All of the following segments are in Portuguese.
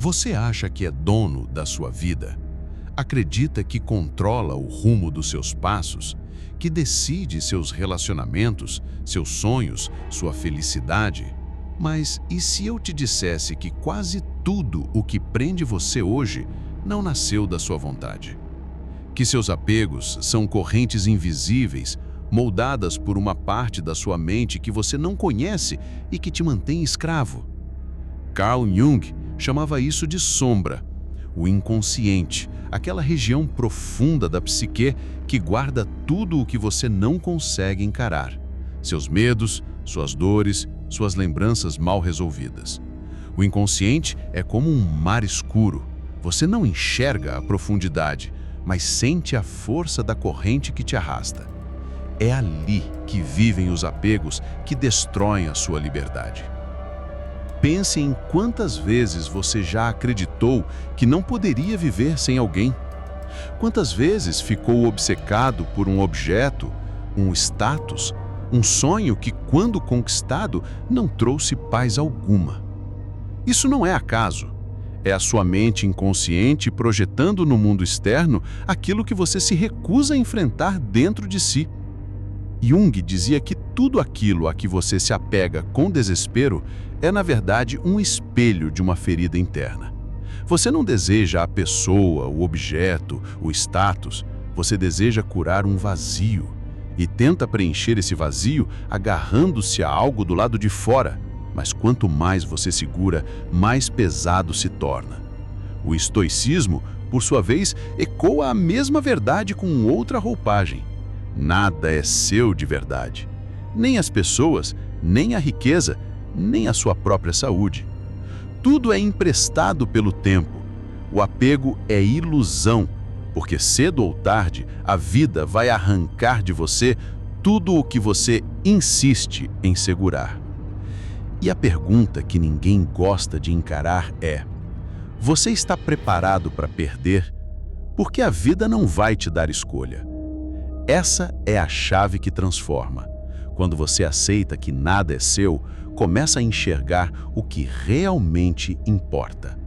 Você acha que é dono da sua vida? Acredita que controla o rumo dos seus passos? Que decide seus relacionamentos, seus sonhos, sua felicidade? Mas e se eu te dissesse que quase tudo o que prende você hoje não nasceu da sua vontade? Que seus apegos são correntes invisíveis, moldadas por uma parte da sua mente que você não conhece e que te mantém escravo? Carl Jung chamava isso de sombra, o inconsciente, aquela região profunda da psique que guarda tudo o que você não consegue encarar. Seus medos, suas dores, suas lembranças mal resolvidas. O inconsciente é como um mar escuro. Você não enxerga a profundidade, mas sente a força da corrente que te arrasta. É ali que vivem os apegos que destroem a sua liberdade. Pense em quantas vezes você já acreditou que não poderia viver sem alguém. Quantas vezes ficou obcecado por um objeto, um status, um sonho que, quando conquistado, não trouxe paz alguma. Isso não é acaso. É a sua mente inconsciente projetando no mundo externo aquilo que você se recusa a enfrentar dentro de si. Jung dizia que tudo aquilo a que você se apega com desespero é, na verdade, um espelho de uma ferida interna. Você não deseja a pessoa, o objeto, o status, você deseja curar um vazio e tenta preencher esse vazio agarrando-se a algo do lado de fora, mas quanto mais você segura, mais pesado se torna. O estoicismo, por sua vez, ecoa a mesma verdade com outra roupagem. Nada é seu de verdade. Nem as pessoas, nem a riqueza, nem a sua própria saúde. Tudo é emprestado pelo tempo. O apego é ilusão, porque cedo ou tarde a vida vai arrancar de você tudo o que você insiste em segurar. E a pergunta que ninguém gosta de encarar é: você está preparado para perder? Porque a vida não vai te dar escolha. Essa é a chave que transforma. Quando você aceita que nada é seu, começa a enxergar o que realmente importa.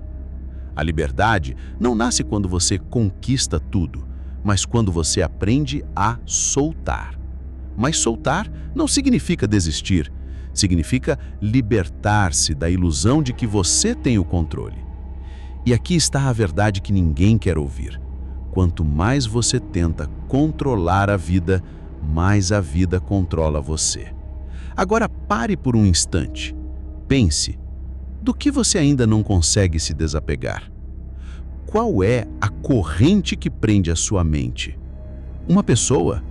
A liberdade não nasce quando você conquista tudo, mas quando você aprende a soltar. Mas soltar não significa desistir, significa libertar-se da ilusão de que você tem o controle. E aqui está a verdade que ninguém quer ouvir. Quanto mais você tenta controlar a vida, mais a vida controla você. Agora pare por um instante. Pense, do que você ainda não consegue se desapegar? Qual é a corrente que prende a sua mente? Uma pessoa?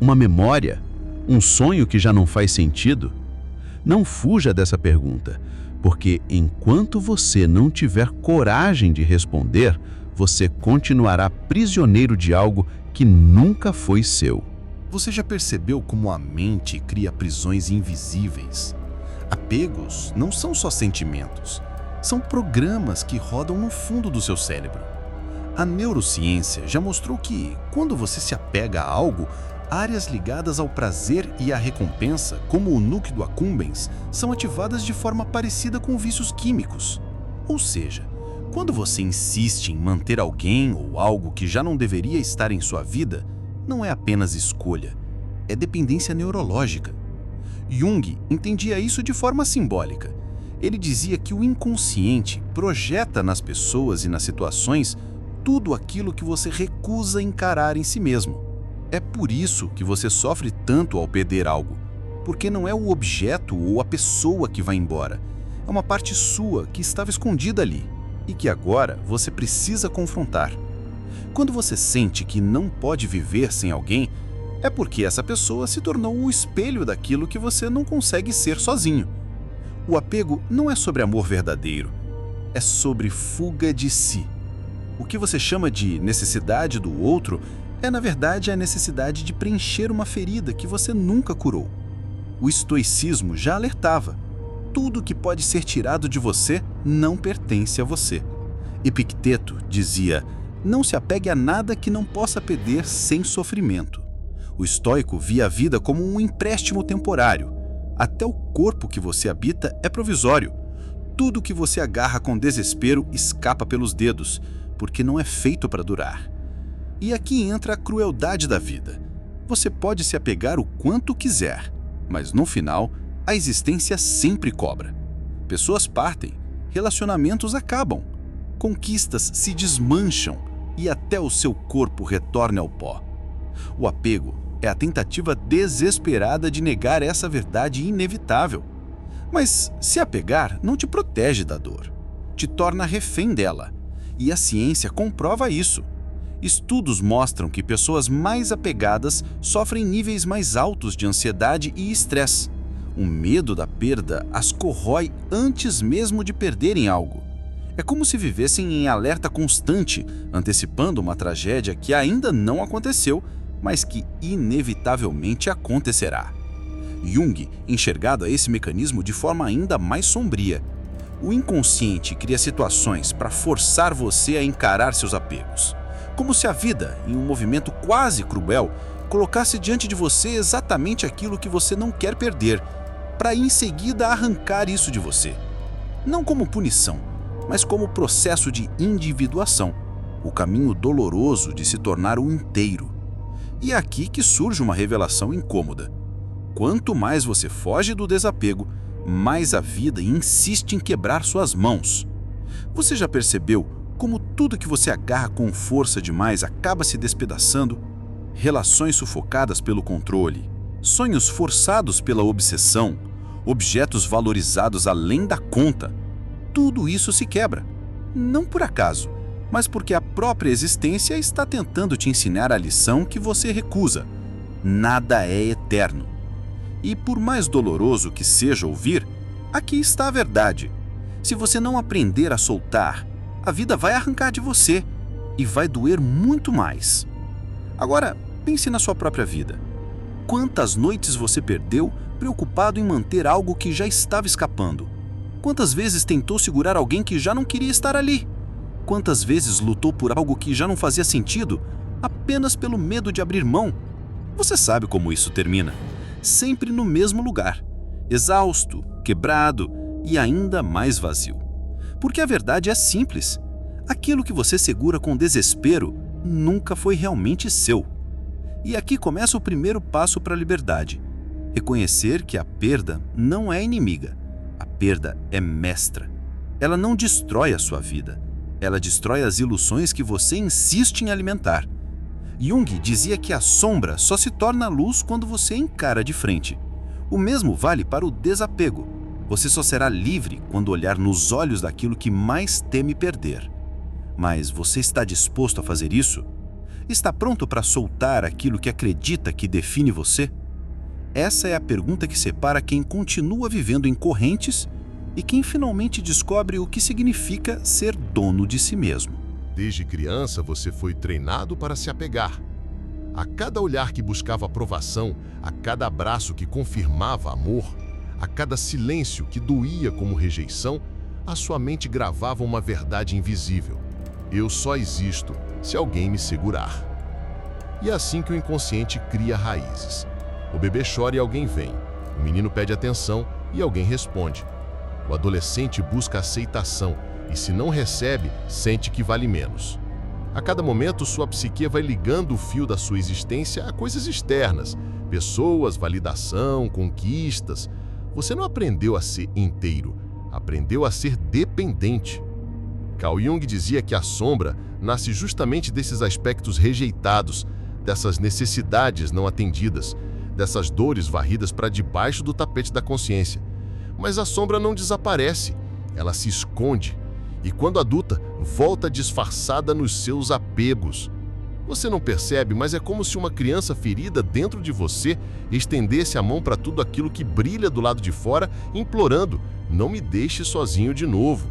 Uma memória? Um sonho que já não faz sentido? Não fuja dessa pergunta, porque enquanto você não tiver coragem de responder, você continuará prisioneiro de algo que nunca foi seu. Você já percebeu como a mente cria prisões invisíveis? Apegos não são só sentimentos, são programas que rodam no fundo do seu cérebro. A neurociência já mostrou que, quando você se apega a algo, áreas ligadas ao prazer e à recompensa, como o núcleo accumbens, são ativadas de forma parecida com vícios químicos. Ou seja, quando você insiste em manter alguém ou algo que já não deveria estar em sua vida, não é apenas escolha, é dependência neurológica. Jung entendia isso de forma simbólica. Ele dizia que o inconsciente projeta nas pessoas e nas situações tudo aquilo que você recusa encarar em si mesmo. É por isso que você sofre tanto ao perder algo, porque não é o objeto ou a pessoa que vai embora, é uma parte sua que estava escondida ali e que agora você precisa confrontar. Quando você sente que não pode viver sem alguém, é porque essa pessoa se tornou o espelho daquilo que você não consegue ser sozinho. O apego não é sobre amor verdadeiro, é sobre fuga de si. O que você chama de necessidade do outro é, na verdade, a necessidade de preencher uma ferida que você nunca curou. O estoicismo já alertava: tudo que pode ser tirado de você não pertence a você. Epicteto dizia: não se apegue a nada que não possa perder sem sofrimento. O estoico via a vida como um empréstimo temporário. Até o corpo que você habita é provisório. Tudo que você agarra com desespero escapa pelos dedos, porque não é feito para durar. E aqui entra a crueldade da vida. Você pode se apegar o quanto quiser, mas no final, a existência sempre cobra. Pessoas partem, relacionamentos acabam, conquistas se desmancham e até o seu corpo retorna ao pó. O apego é a tentativa desesperada de negar essa verdade inevitável. Mas se apegar não te protege da dor, te torna refém dela. E a ciência comprova isso. Estudos mostram que pessoas mais apegadas sofrem níveis mais altos de ansiedade e estresse. O medo da perda as corrói antes mesmo de perderem algo. É como se vivessem em alerta constante, antecipando uma tragédia que ainda não aconteceu, mas que inevitavelmente acontecerá. Jung enxergava esse mecanismo de forma ainda mais sombria. O inconsciente cria situações para forçar você a encarar seus apegos. Como se a vida, em um movimento quase cruel, colocasse diante de você exatamente aquilo que você não quer perder, para em seguida arrancar isso de você. Não como punição, mas como processo de individuação, o caminho doloroso de se tornar o inteiro. E é aqui que surge uma revelação incômoda. Quanto mais você foge do desapego, mais a vida insiste em quebrar suas mãos. Você já percebeu como tudo que você agarra com força demais acaba se despedaçando? Relações sufocadas pelo controle, sonhos forçados pela obsessão, objetos valorizados além da conta. Tudo isso se quebra. Não por acaso, mas porque a própria existência está tentando te ensinar a lição que você recusa. Nada é eterno. E por mais doloroso que seja ouvir, aqui está a verdade. Se você não aprender a soltar, a vida vai arrancar de você e vai doer muito mais. Agora, pense na sua própria vida. Quantas noites você perdeu preocupado em manter algo que já estava escapando? Quantas vezes tentou segurar alguém que já não queria estar ali? Quantas vezes lutou por algo que já não fazia sentido, apenas pelo medo de abrir mão? Você sabe como isso termina. Sempre no mesmo lugar, exausto, quebrado e ainda mais vazio. Porque a verdade é simples. Aquilo que você segura com desespero nunca foi realmente seu. E aqui começa o primeiro passo para a liberdade. Reconhecer que a perda não é inimiga. A perda é mestra. Ela não destrói a sua vida. Ela destrói as ilusões que você insiste em alimentar. Jung dizia que a sombra só se torna luz quando você encara de frente. O mesmo vale para o desapego. Você só será livre quando olhar nos olhos daquilo que mais teme perder. Mas você está disposto a fazer isso? Está pronto para soltar aquilo que acredita que define você? Essa é a pergunta que separa quem continua vivendo em correntes e quem finalmente descobre o que significa ser dono de si mesmo. Desde criança, você foi treinado para se apegar. A cada olhar que buscava aprovação, a cada abraço que confirmava amor, a cada silêncio que doía como rejeição, a sua mente gravava uma verdade invisível. Eu só existo se alguém me segurar. E é assim que o inconsciente cria raízes. O bebê chora e alguém vem. O menino pede atenção e alguém responde. O adolescente busca aceitação e, se não recebe, sente que vale menos. A cada momento, sua psique vai ligando o fio da sua existência a coisas externas, pessoas, validação, conquistas. Você não aprendeu a ser inteiro, aprendeu a ser dependente. Carl Jung dizia que a sombra nasce justamente desses aspectos rejeitados, dessas necessidades não atendidas, dessas dores varridas para debaixo do tapete da consciência. Mas a sombra não desaparece, ela se esconde. E quando adulta, volta disfarçada nos seus apegos. Você não percebe, mas é como se uma criança ferida dentro de você estendesse a mão para tudo aquilo que brilha do lado de fora, implorando: não me deixe sozinho de novo.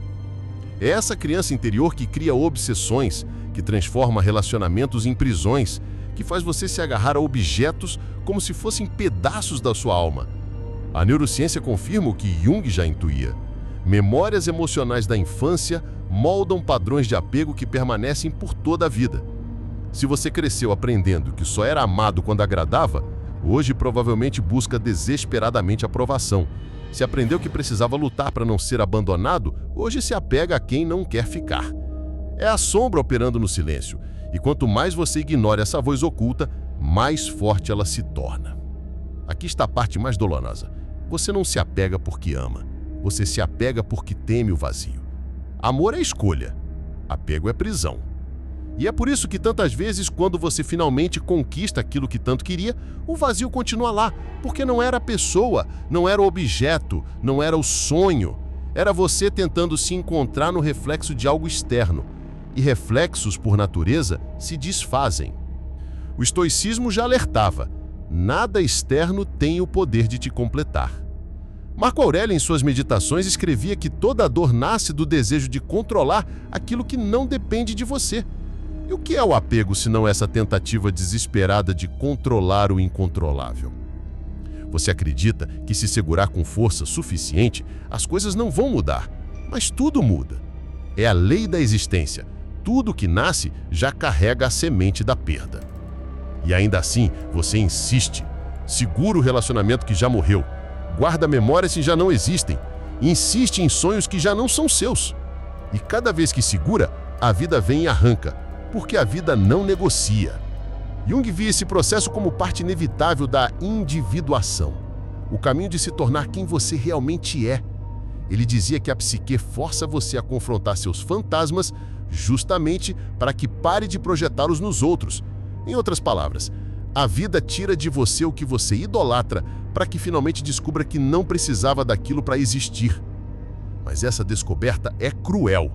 É essa criança interior que cria obsessões, que transforma relacionamentos em prisões, que faz você se agarrar a objetos como se fossem pedaços da sua alma. A neurociência confirma o que Jung já intuía. Memórias emocionais da infância moldam padrões de apego que permanecem por toda a vida. Se você cresceu aprendendo que só era amado quando agradava, Hoje provavelmente busca desesperadamente aprovação. Se aprendeu que precisava lutar para não ser abandonado, hoje se apega a quem não quer ficar. É a sombra operando no silêncio, e quanto mais você ignora essa voz oculta, mais forte ela se torna. Aqui está a parte mais dolorosa. Você não se apega porque ama. Você se apega porque teme o vazio. Amor é escolha. Apego é prisão. E é por isso que tantas vezes, quando você finalmente conquista aquilo que tanto queria, o vazio continua lá, porque não era a pessoa, não era o objeto, não era o sonho. Era você tentando se encontrar no reflexo de algo externo. E reflexos, por natureza, se desfazem. O estoicismo já alertava: nada externo tem o poder de te completar. Marco Aurélio, em suas meditações, escrevia que toda dor nasce do desejo de controlar aquilo que não depende de você. E o que é o apego, se não essa tentativa desesperada de controlar o incontrolável? Você acredita que, se segurar com força suficiente, as coisas não vão mudar, mas tudo muda. É a lei da existência. Tudo que nasce já carrega a semente da perda. E ainda assim, você insiste. Segura o relacionamento que já morreu. Guarda memórias que já não existem. Insiste em sonhos que já não são seus. E cada vez que segura, a vida vem e arranca, porque a vida não negocia. Jung via esse processo como parte inevitável da individuação, o caminho de se tornar quem você realmente é. Ele dizia que a psique força você a confrontar seus fantasmas justamente para que pare de projetá-los nos outros. Em outras palavras, a vida tira de você o que você idolatra para que finalmente descubra que não precisava daquilo para existir. Mas essa descoberta é cruel,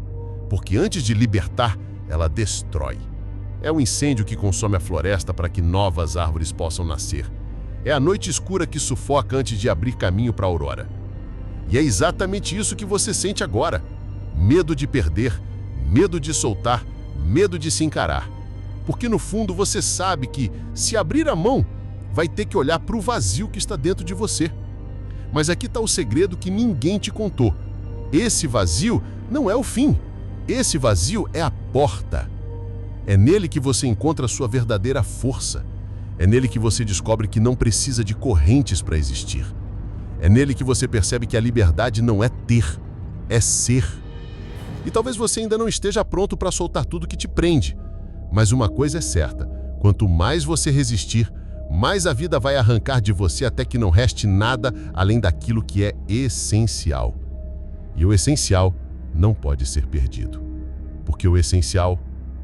porque antes de libertar, ela destrói. É o incêndio que consome a floresta para que novas árvores possam nascer. É a noite escura que sufoca antes de abrir caminho para a aurora. E é exatamente isso que você sente agora. Medo de perder, medo de soltar, medo de se encarar. Porque no fundo você sabe que, se abrir a mão, vai ter que olhar para o vazio que está dentro de você. Mas aqui está o segredo que ninguém te contou. Esse vazio não é o fim. Esse vazio é a porta. É nele que você encontra a sua verdadeira força. É nele que você descobre que não precisa de correntes para existir. É nele que você percebe que a liberdade não é ter, é ser. E talvez você ainda não esteja pronto para soltar tudo que te prende. Mas uma coisa é certa: quanto mais você resistir, mais a vida vai arrancar de você até que não reste nada além daquilo que é essencial. E o essencial não pode ser perdido, porque o essencial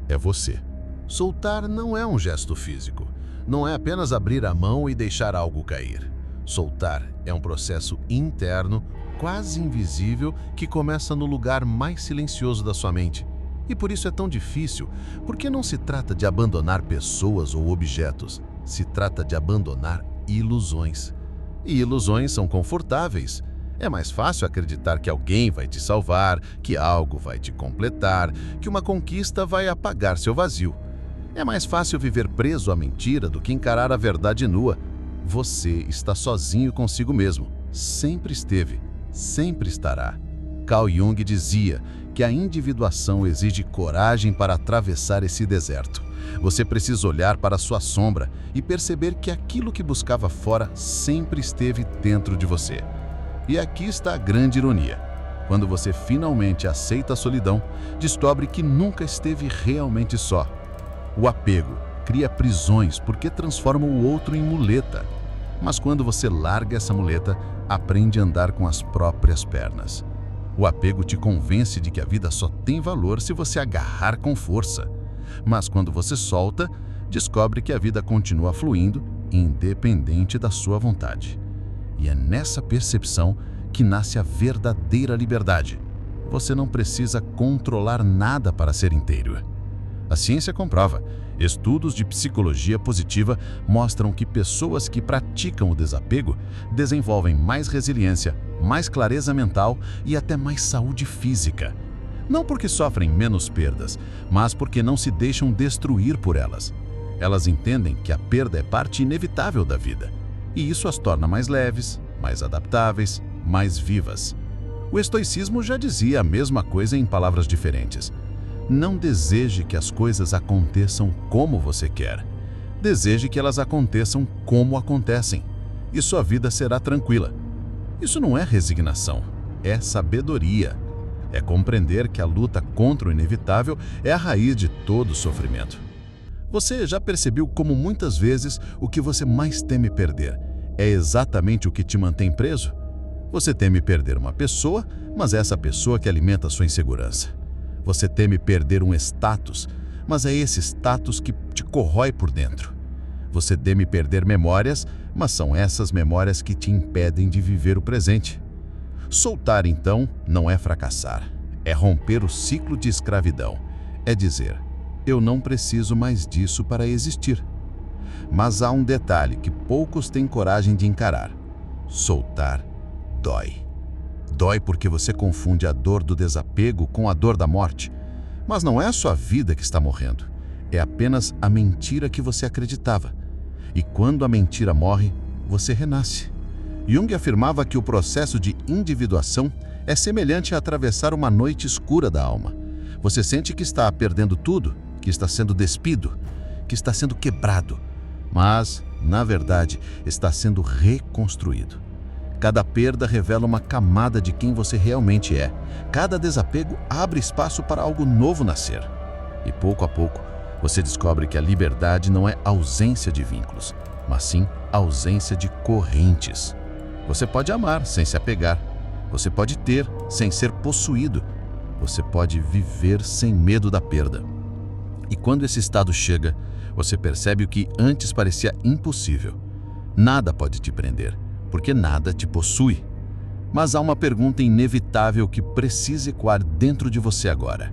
é você. Soltar não é um gesto físico. Não é apenas abrir a mão e deixar algo cair. Soltar é um processo interno, quase invisível, que começa no lugar mais silencioso da sua mente. E por isso é tão difícil, porque não se trata de abandonar pessoas ou objetos. Se trata de abandonar ilusões. E ilusões são confortáveis. É mais fácil acreditar que alguém vai te salvar, que algo vai te completar, que uma conquista vai apagar seu vazio. É mais fácil viver preso à mentira do que encarar a verdade nua. Você está sozinho consigo mesmo. Sempre esteve, sempre estará. Carl Jung dizia que a individuação exige coragem para atravessar esse deserto. Você precisa olhar para sua sombra e perceber que aquilo que buscava fora sempre esteve dentro de você. E aqui está a grande ironia. Quando você finalmente aceita a solidão, descobre que nunca esteve realmente só. O apego cria prisões porque transforma o outro em muleta. Mas quando você larga essa muleta, aprende a andar com as próprias pernas. O apego te convence de que a vida só tem valor se você agarrar com força. Mas quando você solta, descobre que a vida continua fluindo, independente da sua vontade. E é nessa percepção que nasce a verdadeira liberdade. Você não precisa controlar nada para ser inteiro. A ciência comprova. Estudos de psicologia positiva mostram que pessoas que praticam o desapego desenvolvem mais resiliência, mais clareza mental e até mais saúde física. Não porque sofrem menos perdas, mas porque não se deixam destruir por elas. Elas entendem que a perda é parte inevitável da vida. E isso as torna mais leves, mais adaptáveis, mais vivas. O estoicismo já dizia a mesma coisa em palavras diferentes. Não deseje que as coisas aconteçam como você quer. Deseje que elas aconteçam como acontecem, e sua vida será tranquila. Isso não é resignação, é sabedoria. É compreender que a luta contra o inevitável é a raiz de todo sofrimento. Você já percebeu como muitas vezes o que você mais teme perder é exatamente o que te mantém preso? Você teme perder uma pessoa, mas é essa pessoa que alimenta a sua insegurança. Você teme perder um status, mas é esse status que te corrói por dentro. Você teme perder memórias, mas são essas memórias que te impedem de viver o presente. Soltar, então, não é fracassar, é romper o ciclo de escravidão. É dizer, eu não preciso mais disso para existir. Mas há um detalhe que poucos têm coragem de encarar. Soltar dói. Dói porque você confunde a dor do desapego com a dor da morte. Mas não é a sua vida que está morrendo, é apenas a mentira que você acreditava. E quando a mentira morre, você renasce. Jung afirmava que o processo de individuação é semelhante a atravessar uma noite escura da alma. Você sente que está perdendo tudo, que está sendo despido, que está sendo quebrado, mas, na verdade, está sendo reconstruído. Cada perda revela uma camada de quem você realmente é. Cada desapego abre espaço para algo novo nascer. E pouco a pouco, você descobre que a liberdade não é ausência de vínculos, mas sim ausência de correntes. Você pode amar sem se apegar. Você pode ter sem ser possuído. Você pode viver sem medo da perda. E quando esse estado chega, você percebe o que antes parecia impossível. Nada pode te prender, porque nada te possui. Mas há uma pergunta inevitável que precisa ecoar dentro de você agora.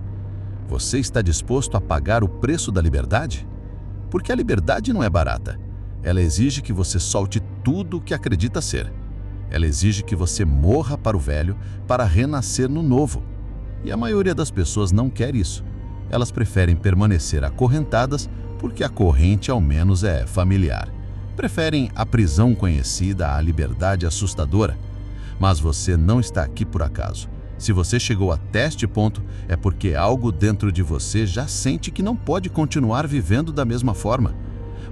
Você está disposto a pagar o preço da liberdade? Porque a liberdade não é barata. Ela exige que você solte tudo o que acredita ser. Ela exige que você morra para o velho para renascer no novo. E a maioria das pessoas não quer isso. Elas preferem permanecer acorrentadas porque a corrente ao menos é familiar. Preferem a prisão conhecida à liberdade assustadora. Mas você não está aqui por acaso. Se você chegou até este ponto, é porque algo dentro de você já sente que não pode continuar vivendo da mesma forma.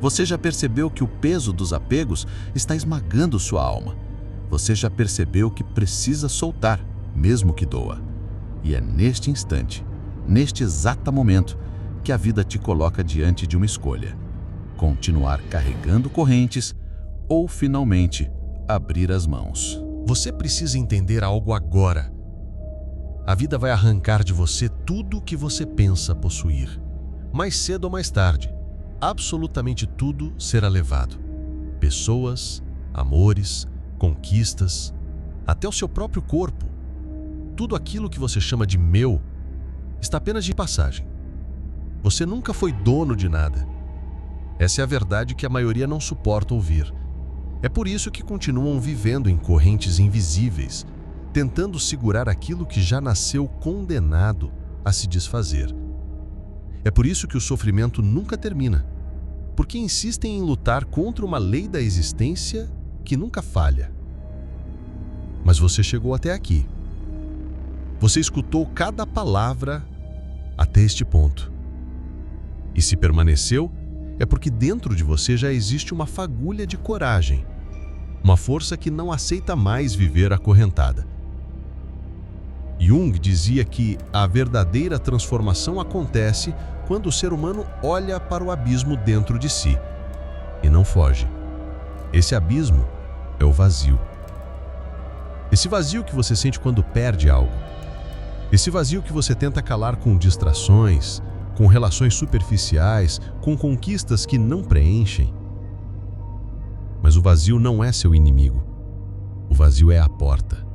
Você já percebeu que o peso dos apegos está esmagando sua alma. Você já percebeu que precisa soltar, mesmo que doa. E é neste instante, neste exato momento, que a vida te coloca diante de uma escolha. Continuar carregando correntes ou, finalmente, abrir as mãos. Você precisa entender algo agora. A vida vai arrancar de você tudo o que você pensa possuir. Mais cedo ou mais tarde, absolutamente tudo será levado. Pessoas, amores, conquistas, até o seu próprio corpo. Tudo aquilo que você chama de meu está apenas de passagem. Você nunca foi dono de nada. Essa é a verdade que a maioria não suporta ouvir. É por isso que continuam vivendo em correntes invisíveis, tentando segurar aquilo que já nasceu condenado a se desfazer. É por isso que o sofrimento nunca termina, porque insistem em lutar contra uma lei da existência que nunca falha. Mas você chegou até aqui. Você escutou cada palavra até este ponto. E se permaneceu, é porque dentro de você já existe uma fagulha de coragem, uma força que não aceita mais viver acorrentada. Jung dizia que a verdadeira transformação acontece quando o ser humano olha para o abismo dentro de si e não foge. Esse abismo é o vazio. Esse vazio que você sente quando perde algo. Esse vazio que você tenta calar com distrações, com relações superficiais, com conquistas que não preenchem. Mas o vazio não é seu inimigo. O vazio é a porta.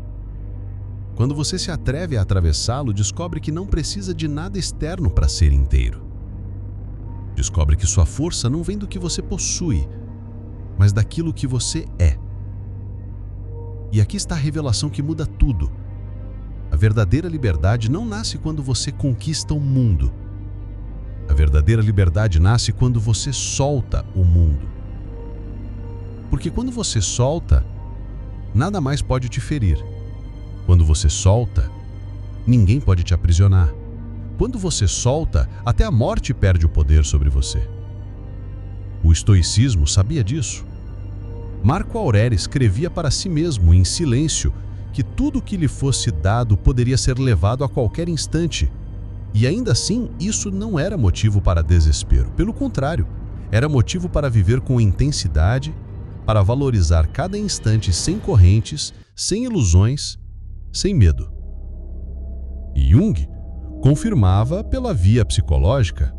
Quando você se atreve a atravessá-lo, descobre que não precisa de nada externo para ser inteiro. Descobre que sua força não vem do que você possui, mas daquilo que você é. E aqui está a revelação que muda tudo. A verdadeira liberdade não nasce quando você conquista o mundo. A verdadeira liberdade nasce quando você solta o mundo. Porque quando você solta, nada mais pode te ferir. Quando você solta, ninguém pode te aprisionar. Quando você solta, até a morte perde o poder sobre você. O estoicismo sabia disso. Marco Aurélio escrevia para si mesmo, em silêncio, que tudo que lhe fosse dado poderia ser levado a qualquer instante. E ainda assim, isso não era motivo para desespero. Pelo contrário, era motivo para viver com intensidade, para valorizar cada instante sem correntes, sem ilusões, sem medo. E Jung confirmava pela via psicológica: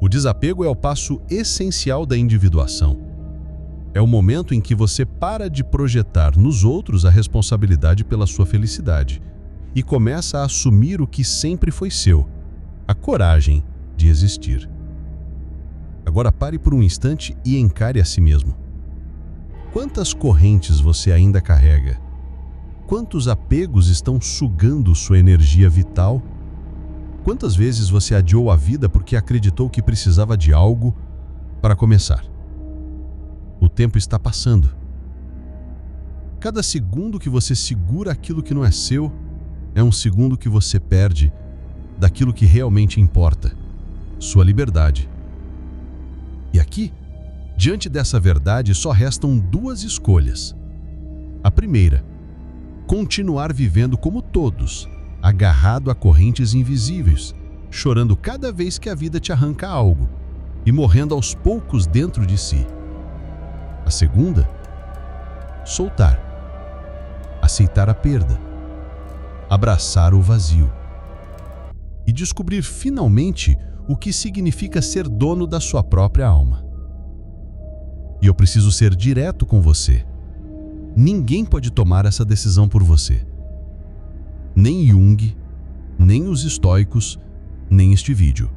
o desapego é o passo essencial da individuação. É o momento em que você para de projetar nos outros a responsabilidade pela sua felicidade e começa a assumir o que sempre foi seu, a coragem de existir. Agora pare por um instante e encare a si mesmo. Quantas correntes você ainda carrega? Quantos apegos estão sugando sua energia vital? Quantas vezes você adiou a vida porque acreditou que precisava de algo para começar? O tempo está passando. Cada segundo que você segura aquilo que não é seu é um segundo que você perde daquilo que realmente importa, sua liberdade. E aqui, diante dessa verdade, só restam duas escolhas. A primeira, continuar vivendo como todos, agarrado a correntes invisíveis, chorando cada vez que a vida te arranca algo e morrendo aos poucos dentro de si. A segunda, soltar, aceitar a perda, abraçar o vazio e descobrir finalmente o que significa ser dono da sua própria alma. E eu preciso ser direto com você. Ninguém pode tomar essa decisão por você. Nem Jung, nem os estoicos, nem este vídeo.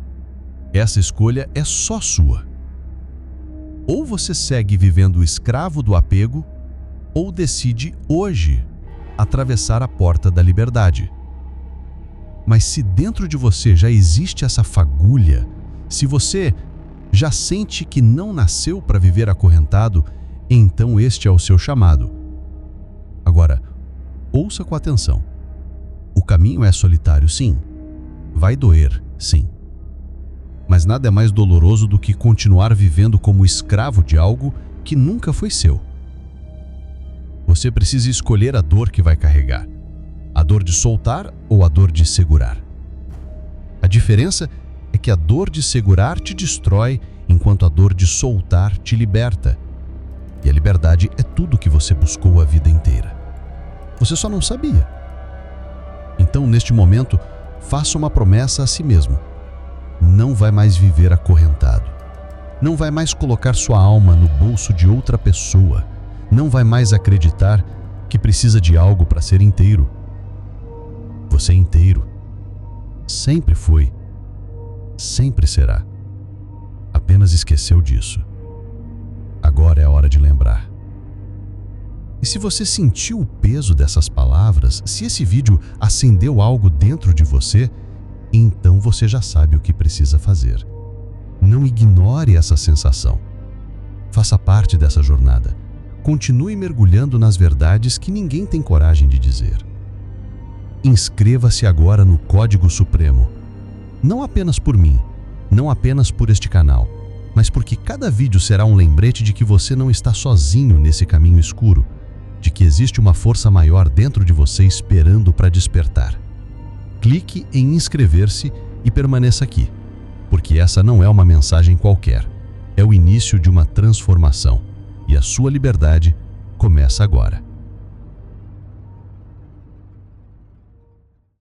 Essa escolha é só sua. Ou você segue vivendo escravo do apego, ou decide hoje atravessar a porta da liberdade. Mas se dentro de você já existe essa fagulha, se você já sente que não nasceu para viver acorrentado, então este é o seu chamado. Agora, ouça com atenção. O caminho é solitário, sim. Vai doer, sim. Mas nada é mais doloroso do que continuar vivendo como escravo de algo que nunca foi seu. Você precisa escolher a dor que vai carregar. A dor de soltar ou a dor de segurar. A diferença é que a dor de segurar te destrói, enquanto a dor de soltar te liberta. E a liberdade é tudo que você buscou a vida inteira. Você só não sabia. Então, neste momento, faça uma promessa a si mesmo. Não vai mais viver acorrentado. Não vai mais colocar sua alma no bolso de outra pessoa. Não vai mais acreditar que precisa de algo para ser inteiro. Você é inteiro. Sempre foi. Sempre será. Apenas esqueceu disso. Agora é a hora de lembrar. E se você sentiu o peso dessas palavras, se esse vídeo acendeu algo dentro de você, então você já sabe o que precisa fazer. Não ignore essa sensação. Faça parte dessa jornada. Continue mergulhando nas verdades que ninguém tem coragem de dizer. Inscreva-se agora no Código Supremo. Não apenas por mim, não apenas por este canal, mas porque cada vídeo será um lembrete de que você não está sozinho nesse caminho escuro, de que existe uma força maior dentro de você esperando para despertar. Clique em inscrever-se e permaneça aqui, porque essa não é uma mensagem qualquer, é o início de uma transformação, e a sua liberdade começa agora.